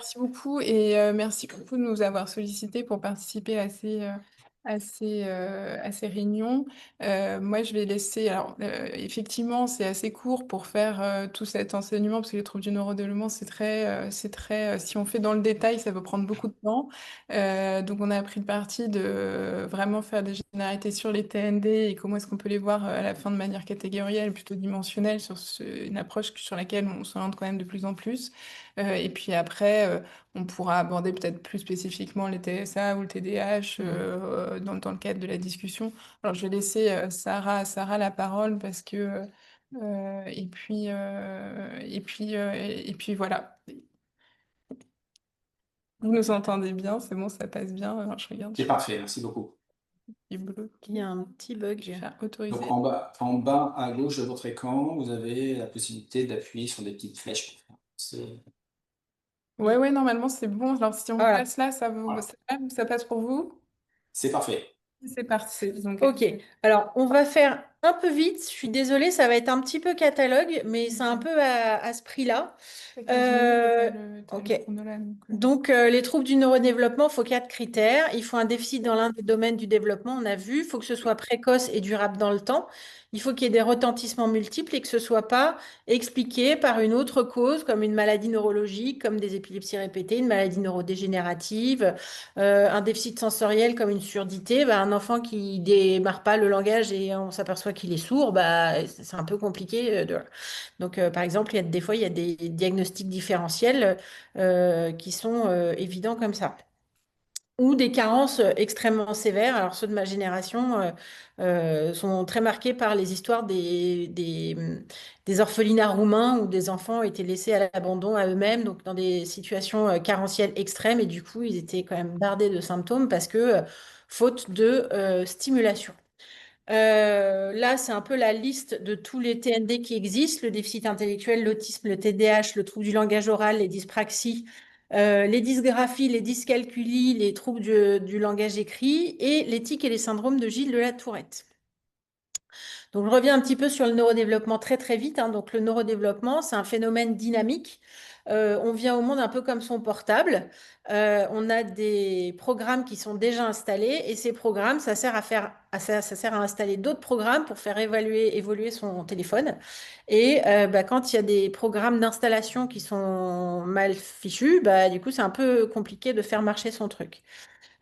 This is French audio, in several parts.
Merci beaucoup et merci beaucoup de nous avoir sollicités pour participer à ces réunions. Moi, je vais laisser. Alors, effectivement, c'est assez court pour faire tout cet enseignement parce que les troubles du neurodéveloppement, si on fait dans le détail, ça peut prendre beaucoup de temps. Donc, on a pris le parti de vraiment faire des généralités sur les TND et comment est-ce qu'on peut les voir à la fin de manière catégorielle, plutôt dimensionnelle, une approche sur laquelle on s'oriente quand même de plus en plus. Et puis après, on pourra aborder peut-être plus spécifiquement les TSA ou le TDAH dans le cadre de la discussion. Alors, je vais laisser Sarah la parole parce que et puis voilà. Vous nous entendez bien, c'est bon, ça passe bien. Alors, je regarde, C'est parfait, merci beaucoup. je suis bloquée. Il y a un petit bug. Je vais faire Donc autoriser. en bas à gauche de votre écran, vous avez la possibilité d'appuyer sur des petites flèches pour faire avancer. Ouais, normalement c'est bon. Alors, si on Voilà. passe là, Voilà, ça passe pour vous? c'est parfait. C'est parti. Donc, Ok. Alors, on va faire un peu vite. Je suis désolée, ça va être un petit peu catalogue, mais c'est un peu à ce prix-là. Euh, t'as le ok. chrono là, donc, Donc, les troubles du neurodéveloppement, il faut quatre critères. Il faut un déficit dans l'un des domaines du développement, on a vu. Il faut que ce soit précoce et durable dans le temps. Il faut qu'il y ait des retentissements multiples et que ce ne soit pas expliqué par une autre cause, comme une maladie neurologique, comme des épilepsies répétées, une maladie neurodégénérative, un déficit sensoriel comme une surdité. Bah, un enfant qui démarre pas le langage et on s'aperçoit qu'il est sourd, bah, c'est un peu compliqué. Donc, par exemple, des fois, il y a des diagnostics différentiels qui sont évidents comme ça. Ou des carences extrêmement sévères. Alors ceux de ma génération sont très marqués par les histoires des orphelinats roumains où des enfants étaient laissés à l'abandon à eux-mêmes, donc dans des situations carentielles extrêmes, et du coup ils étaient quand même bardés de symptômes parce que faute de stimulation. Là, c'est un peu la liste de tous les TND qui existent, le déficit intellectuel, l'autisme, le TDAH, le trouble du langage oral, les dyspraxies, les dysgraphies, les dyscalculies, les troubles du langage écrit et les tics et les syndromes de Gilles de la Tourette. Donc, je reviens un petit peu sur le neurodéveloppement très très vite, hein. Donc, le neurodéveloppement, c'est un phénomène dynamique. On vient au monde un peu comme son portable. On a des programmes qui sont déjà installés et ces programmes, ça sert ça sert à installer d'autres programmes pour faire évoluer son téléphone. Et bah, quand il y a des programmes d'installation qui sont mal fichus, bah, du coup, c'est un peu compliqué de faire marcher son truc.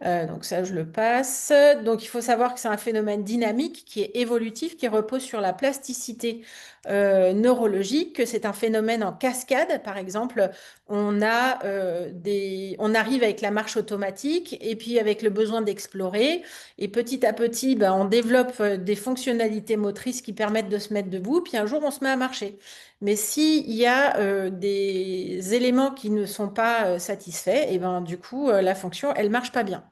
Donc ça, je le passe. Donc il faut savoir que c'est un phénomène dynamique qui est évolutif, qui repose sur la plasticité neurologique, que c'est un phénomène en cascade. Par exemple, on arrive avec la marche automatique et puis avec le besoin d'explorer. Et petit à petit, ben, on développe des fonctionnalités motrices qui permettent de se mettre debout. Puis un jour, on se met à marcher. Mais s'il y a des éléments qui ne sont pas satisfaits, et ben, du coup, la fonction, elle marche pas bien.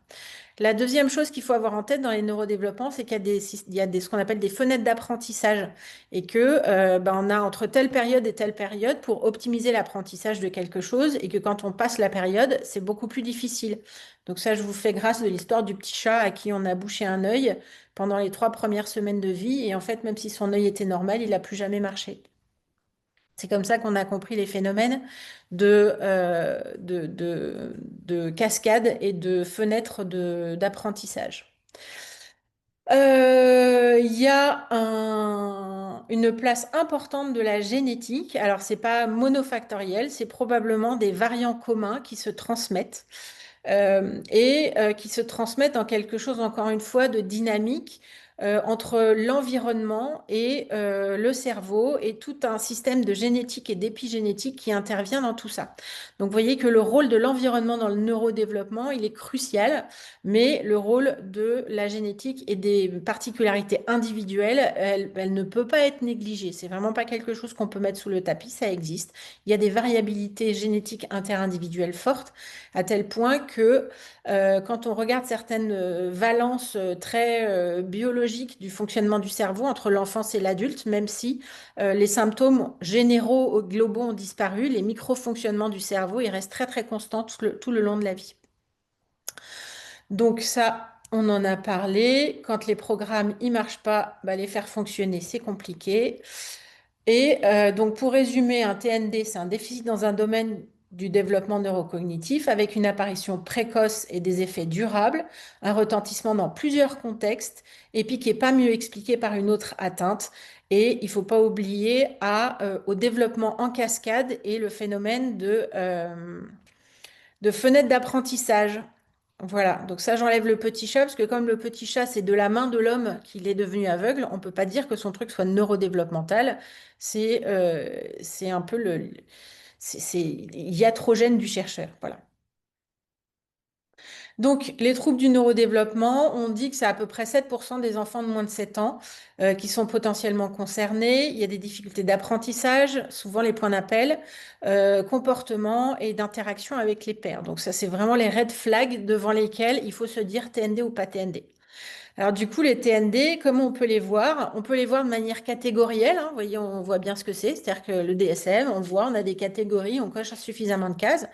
La deuxième chose qu'il faut avoir en tête dans les neurodéveloppements, c'est il y a ce qu'on appelle des fenêtres d'apprentissage et que ben, on a entre telle période et telle période pour optimiser l'apprentissage de quelque chose et que quand on passe la période, c'est beaucoup plus difficile. Donc ça, je vous fais grâce de l'histoire du petit chat à qui on a bouché un œil pendant les 3 premières semaines de vie et en fait, même si son œil était normal, il n'a plus jamais marché. C'est comme ça qu'on a compris les phénomènes de cascade et de fenêtres d'apprentissage. Il y a une place importante de la génétique. Alors, c'est pas monofactoriel, c'est probablement des variants communs qui se transmettent qui se transmettent en quelque chose, encore une fois, de dynamique entre l'environnement et le cerveau et tout un système de génétique et d'épigénétique qui intervient dans tout ça. Donc, vous voyez que le rôle de l'environnement dans le neurodéveloppement, il est crucial, mais le rôle de la génétique et des particularités individuelles, elle ne peut pas être négligée. C'est vraiment pas quelque chose qu'on peut mettre sous le tapis, ça existe. Il y a des variabilités génétiques interindividuelles fortes à tel point que quand on regarde certaines valences très biologiques du fonctionnement du cerveau entre l'enfance et l'adulte, même si les symptômes généraux globaux ont disparu, les micro-fonctionnements du cerveau, ils restent très très constants tout le long de la vie. Donc ça, on en a parlé. Quand les programmes ne marchent pas, bah, les faire fonctionner, c'est compliqué. Et donc, pour résumer, un TND, c'est un déficit dans un domaine du développement neurocognitif avec une apparition précoce et des effets durables, un retentissement dans plusieurs contextes, et puis qui n'est pas mieux expliqué par une autre atteinte. Et il ne faut pas oublier au développement en cascade et le phénomène de fenêtre d'apprentissage. Voilà, donc ça j'enlève le petit chat, parce que comme le petit chat c'est de la main de l'homme qu'il est devenu aveugle, on ne peut pas dire que son truc soit neurodéveloppemental. C'est un peu c'est iatrogène du chercheur. Voilà. Donc, les troubles du neurodéveloppement, on dit que c'est à peu près 7% des enfants de moins de 7 ans qui sont potentiellement concernés. Il y a des difficultés d'apprentissage, souvent les points d'appel, comportement et d'interaction avec les pairs. Donc, ça, c'est vraiment les red flags devant lesquels il faut se dire TND ou pas TND. Alors du coup, les TND, comment on peut les voir? On peut les voir de manière catégorielle, hein. Vous voyez, on voit bien ce que c'est. C'est-à-dire que le DSM, on le voit, on a des catégories, on coche suffisamment de cases.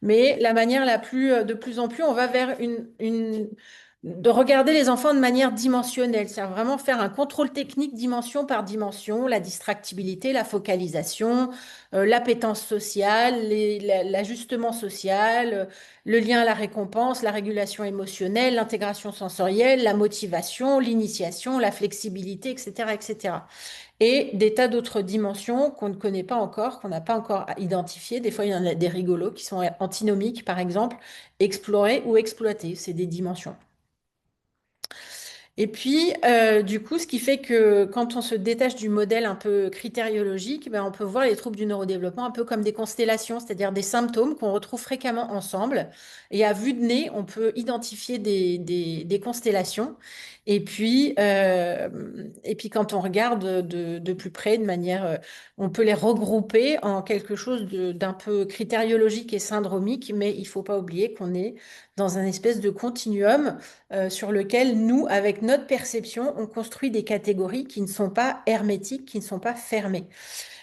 Mais la manière de plus en plus, on va vers de regarder les enfants de manière dimensionnelle. C'est vraiment faire un contrôle technique dimension par dimension, la distractibilité, la focalisation, l'appétence sociale, l'ajustement social, le lien à la récompense, la régulation émotionnelle, l'intégration sensorielle, la motivation, l'initiation, la flexibilité, etc., etc. Et des tas d'autres dimensions qu'on ne connaît pas encore, qu'on n'a pas encore identifiées. Des fois, il y en a des rigolos qui sont antinomiques, par exemple, explorer ou exploiter. C'est des dimensions. Et puis, du coup, ce qui fait que quand on se détache du modèle un peu critériologique, ben, on peut voir les troubles du neurodéveloppement un peu comme des constellations, c'est-à-dire des symptômes qu'on retrouve fréquemment ensemble. Et à vue de nez, on peut identifier des constellations. Et puis, quand on regarde de plus près, de manière, on peut les regrouper en quelque chose d'un peu critériologique et syndromique, mais il ne faut pas oublier qu'on est dans un espèce de continuum sur lequel nous, avec notre perception, on construit des catégories qui ne sont pas hermétiques, qui ne sont pas fermées.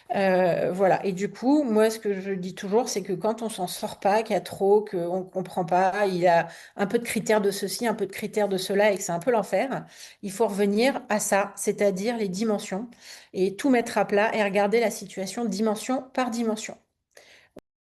Voilà. Et du coup, moi, ce que je dis toujours, c'est que quand on s'en sort pas, qu'il y a trop, qu'on ne comprend pas, il y a un peu de critères de ceci, un peu de critères de cela, et que c'est un peu l'enfer, il faut revenir à ça, c'est-à-dire les dimensions, et tout mettre à plat et regarder la situation dimension par dimension.